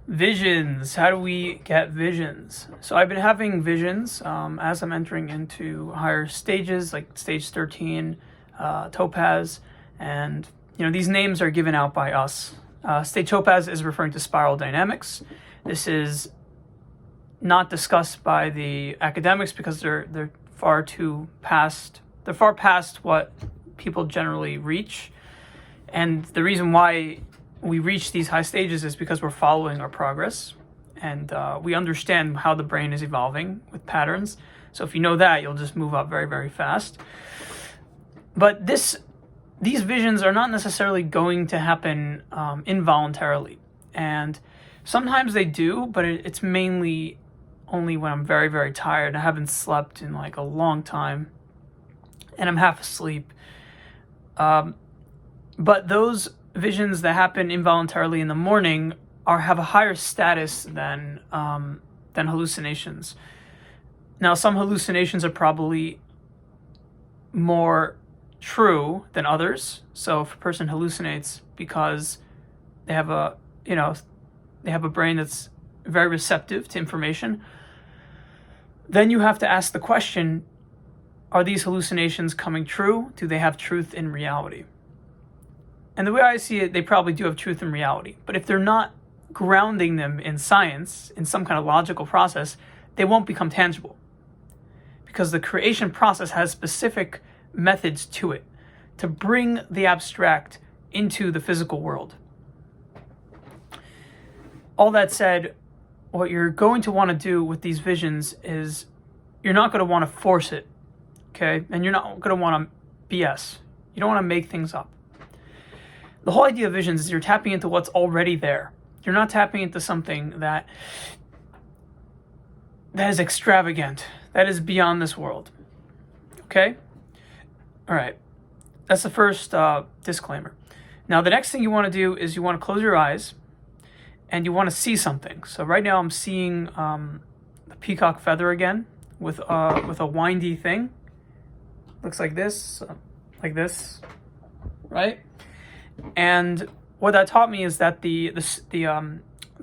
Visions. How do we get visions? So I've been having visions as I'm entering into higher stages, like stage 13, Topaz, and these names are given out by us. Stage Topaz is referring to spiral dynamics. This is not discussed by the academics because they're far past what people generally reach, and the reason why we reach these high stages is because we're following our progress, and we understand how the brain is evolving with patterns. So if you know that, you'll just move up very, very fast. But these visions are not necessarily going to happen involuntarily, and sometimes they do, but it's mainly only when I'm very, very tired. I haven't slept in like a long time, and I'm half asleep. But those visions that happen involuntarily in the morning have a higher status than hallucinations. Now, some hallucinations are probably more true than others. So if a person hallucinates because they have a brain that's very receptive to information, then you have to ask the question, are these hallucinations coming true? Do they have truth in reality? And the way I see it, they probably do have truth in reality. But if they're not grounding them in science, in some kind of logical process, they won't become tangible. Because the creation process has specific methods to it to bring the abstract into the physical world. All that said, what you're going to want to do with these visions is you're not going to want to force it, okay? And you're not going to want to BS. You don't want to make things up. The whole idea of visions is you're tapping into what's already there. You're not tapping into something that is extravagant, that is beyond this world. Okay? All right. That's the first disclaimer. Now, the next thing you want to do is you want to close your eyes and you want to see something. So right now I'm seeing the peacock feather again with a windy thing. Looks like this, right? And what that taught me is that the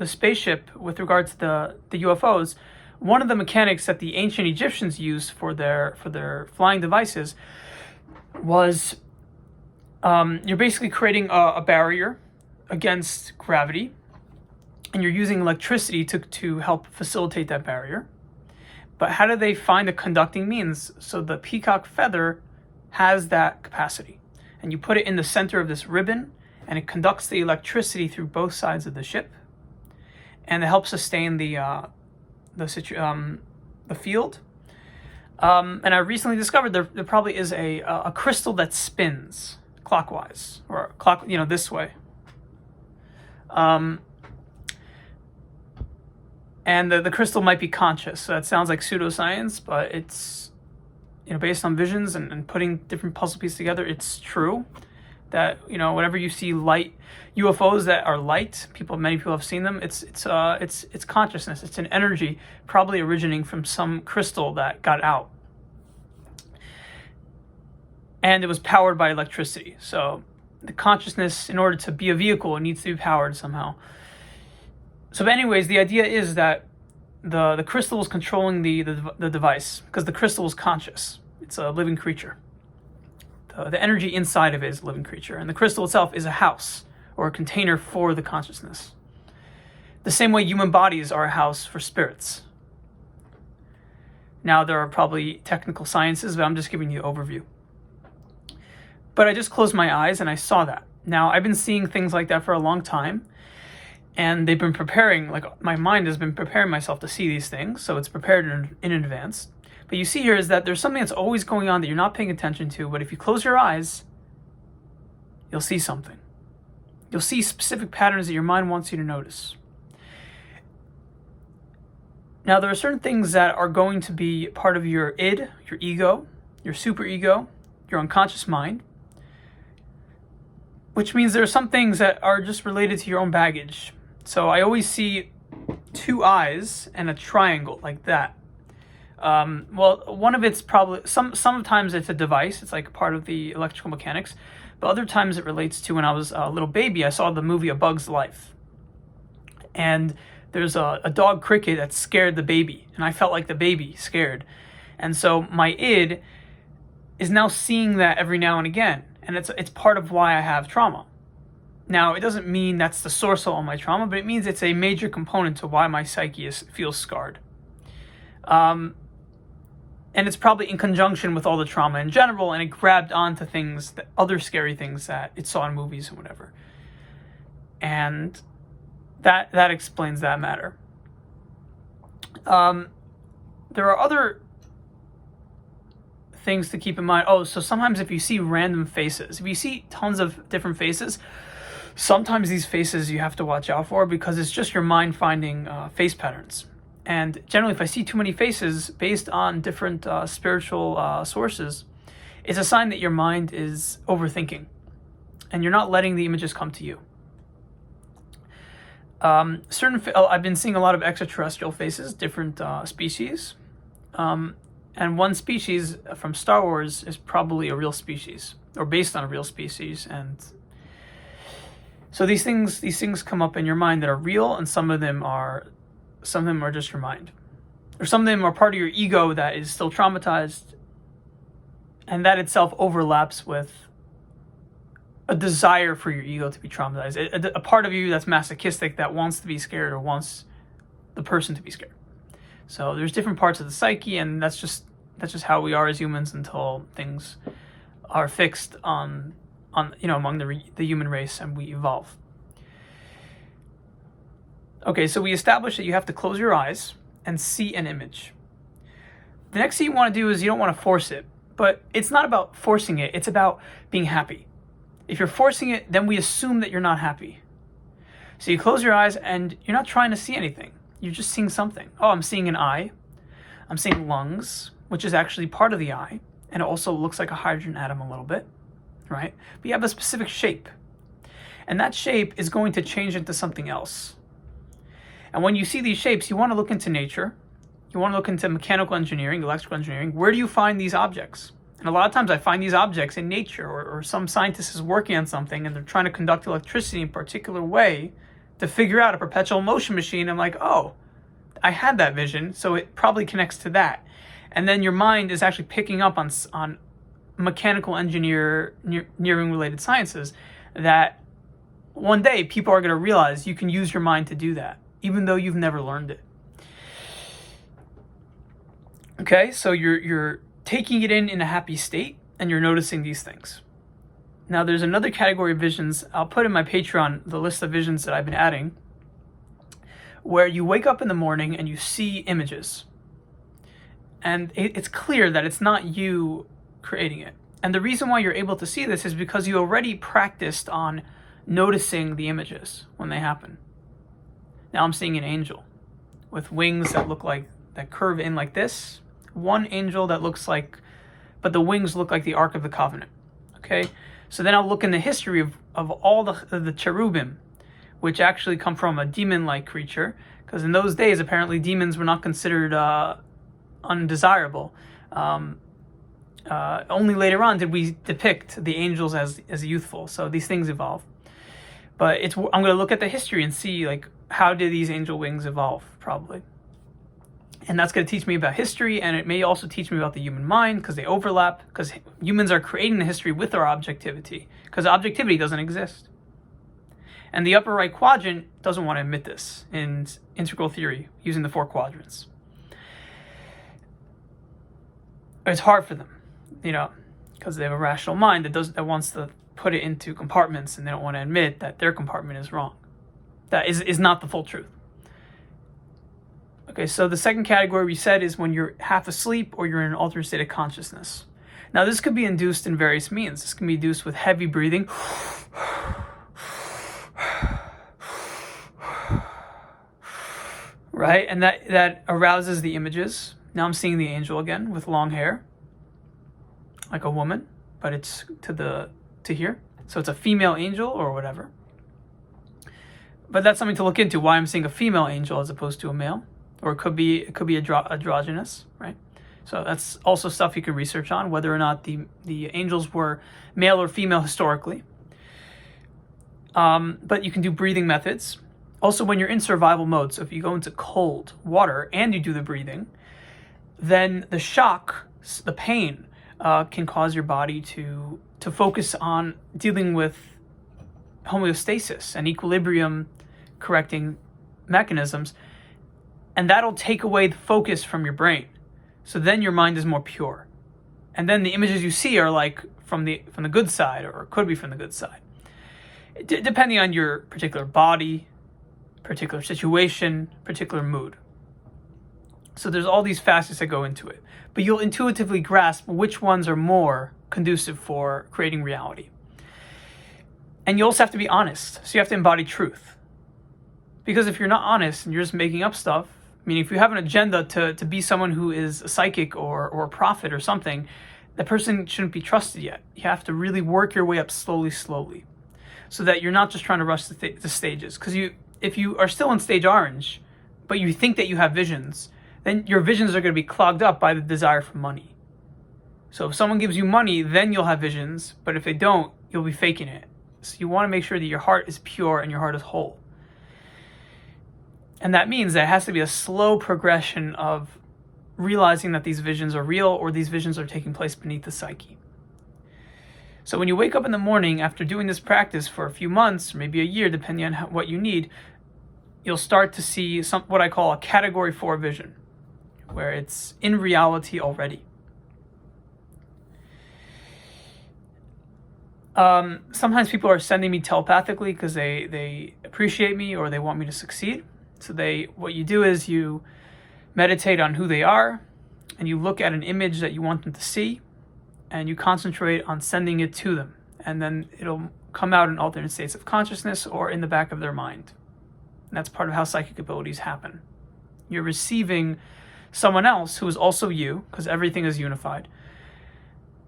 spaceship, with regard to the UFOs, one of the mechanics that the ancient Egyptians used for their flying devices was you're basically creating a barrier against gravity, and you're using electricity to help facilitate that barrier. But how do they find a conducting means? So the peacock feather has that capacity. And you put it in the center of this ribbon, and it conducts the electricity through both sides of the ship, and it helps sustain the field. And I recently discovered there probably is a crystal that spins clockwise, or this way. And the crystal might be conscious. So that sounds like pseudoscience, but it's based on visions and putting different puzzle pieces together. It's true that whenever you see light UFOs that are light, many people have seen them. It's consciousness. It's an energy probably originating from some crystal that got out, and it was powered by electricity. So the consciousness, in order to be a vehicle, it needs to be powered somehow. So, but anyways, the idea is that the crystal is controlling the device, because the crystal is conscious. It's a living creature. The energy inside of it is a living creature, and the crystal itself is a house or a container for the consciousness. The same way human bodies are a house for spirits. Now, there are probably technical sciences, but I'm just giving you an overview. But I just closed my eyes and I saw that. Now, I've been seeing things like that for a long time, and they've been preparing, my mind has been preparing myself to see these things, so it's prepared in advance. But you see here is that there's something that's always going on that you're not paying attention to, but if you close your eyes, you'll see something. You'll see specific patterns that your mind wants you to notice. Now, there are certain things that are going to be part of your id, your ego, your superego, your unconscious mind, which means there are some things that are just related to your own baggage. So I always see two eyes and a triangle like that. One of it's probably, sometimes it's a device. It's like part of the electrical mechanics. But other times it relates to when I was a little baby, I saw the movie A Bug's Life. And there's a dog cricket that scared the baby, and I felt like the baby scared. And so my id is now seeing that every now and again, and it's part of why I have trauma. Now, it doesn't mean that's the source of all my trauma, but it means it's a major component to why my psyche feels scarred. And it's probably in conjunction with all the trauma in general, and it grabbed onto things, other scary things that it saw in movies and whatever. And that explains that matter. There are other things to keep in mind. Oh, so sometimes if you see random faces, if you see tons of different faces, sometimes these faces you have to watch out for, because it's just your mind finding face patterns. And generally, if I see too many faces based on different spiritual sources, it's a sign that your mind is overthinking and you're not letting the images come to you. I've been seeing a lot of extraterrestrial faces, different species. And one species from Star Wars is probably a real species, or based on a real species. And so these things come up in your mind that are real, and some of them are just your mind, or some of them are part of your ego that is still traumatized, and that itself overlaps with a desire for your ego to be traumatized, a part of you that's masochistic, that wants to be scared or wants the person to be scared. So there's different parts of the psyche, and that's just how we are as humans until things are fixed on among the human race and we evolve. Okay, so we established that you have to close your eyes and see an image. The next thing you want to do is you don't want to force it, but it's not about forcing it, it's about being happy. If you're forcing it, then we assume that you're not happy. So you close your eyes and you're not trying to see anything. You're just seeing something. Oh, I'm seeing an eye. I'm seeing lungs, which is actually part of the eye. And it also looks like a hydrogen atom a little bit, right? But you have a specific shape. And that shape is going to change into something else. And when you see these shapes, you want to look into nature. You want to look into mechanical engineering, electrical engineering. Where do you find these objects? And a lot of times I find these objects in nature, or some scientist is working on something and they're trying to conduct electricity in a particular way to figure out a perpetual motion machine. I'm like, oh, I had that vision, so it probably connects to that. And then your mind is actually picking up on mechanical engineering related sciences that one day people are going to realize you can use your mind to do that, even though you've never learned it. Okay, so you're taking it in a happy state, and you're noticing these things. Now, there's another category of visions. I'll put in my Patreon the list of visions that I've been adding, where you wake up in the morning and you see images. And it's clear that it's not you creating it. And the reason why you're able to see this is because you already practiced on noticing the images when they happen. Now I'm seeing an angel with wings that curve in like this. One angel that looks like, but the wings look like the Ark of the Covenant. Okay, so then I'll look in the history of all the cherubim, which actually come from a demon-like creature, because in those days apparently demons were not considered undesirable. Only later on did we depict the angels as youthful. So these things evolve. But I'm going to look at the history and see like how did these angel wings evolve, probably. And that's going to teach me about history, and it may also teach me about the human mind, because they overlap, because humans are creating the history with our objectivity, because objectivity doesn't exist. And the upper right quadrant doesn't want to admit this in integral theory, using the 4 quadrants. It's hard for them, because they have a rational mind that wants to put it into compartments, and they don't want to admit that their compartment is wrong. That is not the full truth. Okay, so the second category we said is when you're half asleep or you're in an altered state of consciousness. Now, this could be induced in various means. This can be induced with heavy breathing, right? And that arouses the images. Now I'm seeing the angel again with long hair, like a woman, but it's to here. So it's a female angel or whatever. But that's something to look into, why I'm seeing a female angel as opposed to a male. Or it could be androgynous, right? So that's also stuff you could research on, whether or not the angels were male or female historically. But you can do breathing methods. Also, when you're in survival mode, so if you go into cold water and you do the breathing, then the shock, the pain, can cause your body to focus on dealing with homeostasis and equilibrium correcting mechanisms, and that'll take away the focus from your brain. So then your mind is more pure, and then the images you see are like from the good side, or could be from the good side, depending on your particular body, particular situation, particular mood. So there's all these facets that go into it, but you'll intuitively grasp which ones are more conducive for creating reality. And you also have to be honest. So you have to embody truth. Because if you're not honest and you're just making up stuff, meaning if you have an agenda to be someone who is a psychic or a prophet or something, that person shouldn't be trusted yet. You have to really work your way up slowly, so that you're not just trying to rush the stages. Because if you are still in stage orange, but you think that you have visions, then your visions are going to be clogged up by the desire for money. So if someone gives you money, then you'll have visions, but if they don't, you'll be faking it. So you want to make sure that your heart is pure and your heart is whole. And that means that it has to be a slow progression of realizing that these visions are real, or these visions are taking place beneath the psyche. So when you wake up in the morning after doing this practice for a few months, or maybe a year, depending on what you need, you'll start to see what I call a category 4 vision, where it's in reality already. Sometimes people are sending me telepathically because they appreciate me or they want me to succeed. So what you do is you meditate on who they are, and you look at an image that you want them to see, and you concentrate on sending it to them. And then it'll come out in alternate states of consciousness or in the back of their mind. And that's part of how psychic abilities happen. You're receiving someone else who is also you, because everything is unified.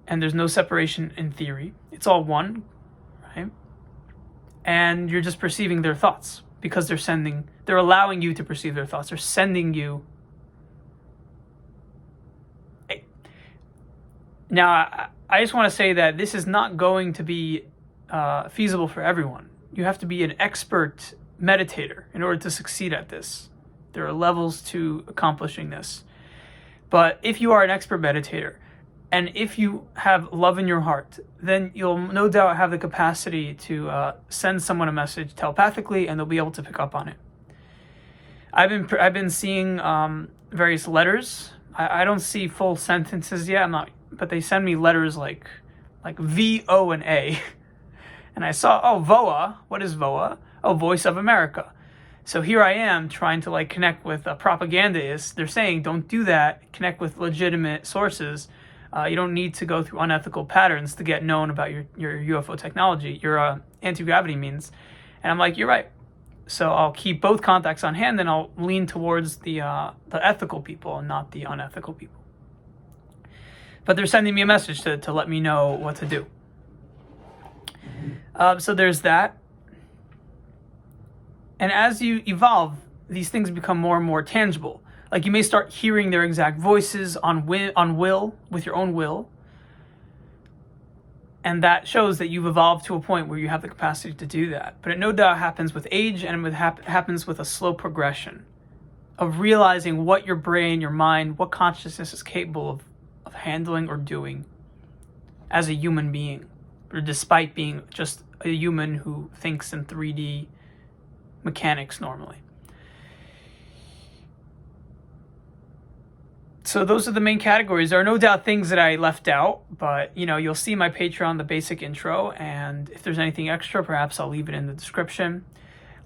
And there's no separation in theory. It's all one, right? And you're just perceiving their thoughts because they're allowing you to perceive their thoughts. They're sending you. Now, I just want to say that this is not going to be feasible for everyone. You have to be an expert meditator in order to succeed at this. There are levels to accomplishing this. But if you are an expert meditator, and if you have love in your heart, then you'll no doubt have the capacity to send someone a message telepathically, and they'll be able to pick up on it. I've been seeing various letters. I don't see full sentences yet. But they send me letters like V, O, and A. And I saw, VOA. What is VOA? Voice of America. So here I am trying to connect with propagandists. They're saying don't do that. Connect with legitimate sources. You don't need to go through unethical patterns to get known about your UFO technology, your anti-gravity means. And I'm like, you're right. So I'll keep both contacts on hand, and I'll lean towards the ethical people and not the unethical people. But they're sending me a message to let me know what to do. So there's that. And as you evolve, these things become more and more tangible. Like you may start hearing their exact voices on will, with your own will. And that shows that you've evolved to a point where you have the capacity to do that. But it no doubt happens with age, and it happens with a slow progression of realizing what your brain, your mind, what consciousness is capable of handling or doing as a human being, or despite being just a human who thinks in 3D mechanics normally. So those are the main categories. There are no doubt things that I left out, but you'll see my Patreon, the basic intro, and if there's anything extra, perhaps I'll leave it in the description.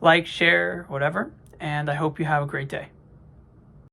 Like, share, whatever, and I hope you have a great day.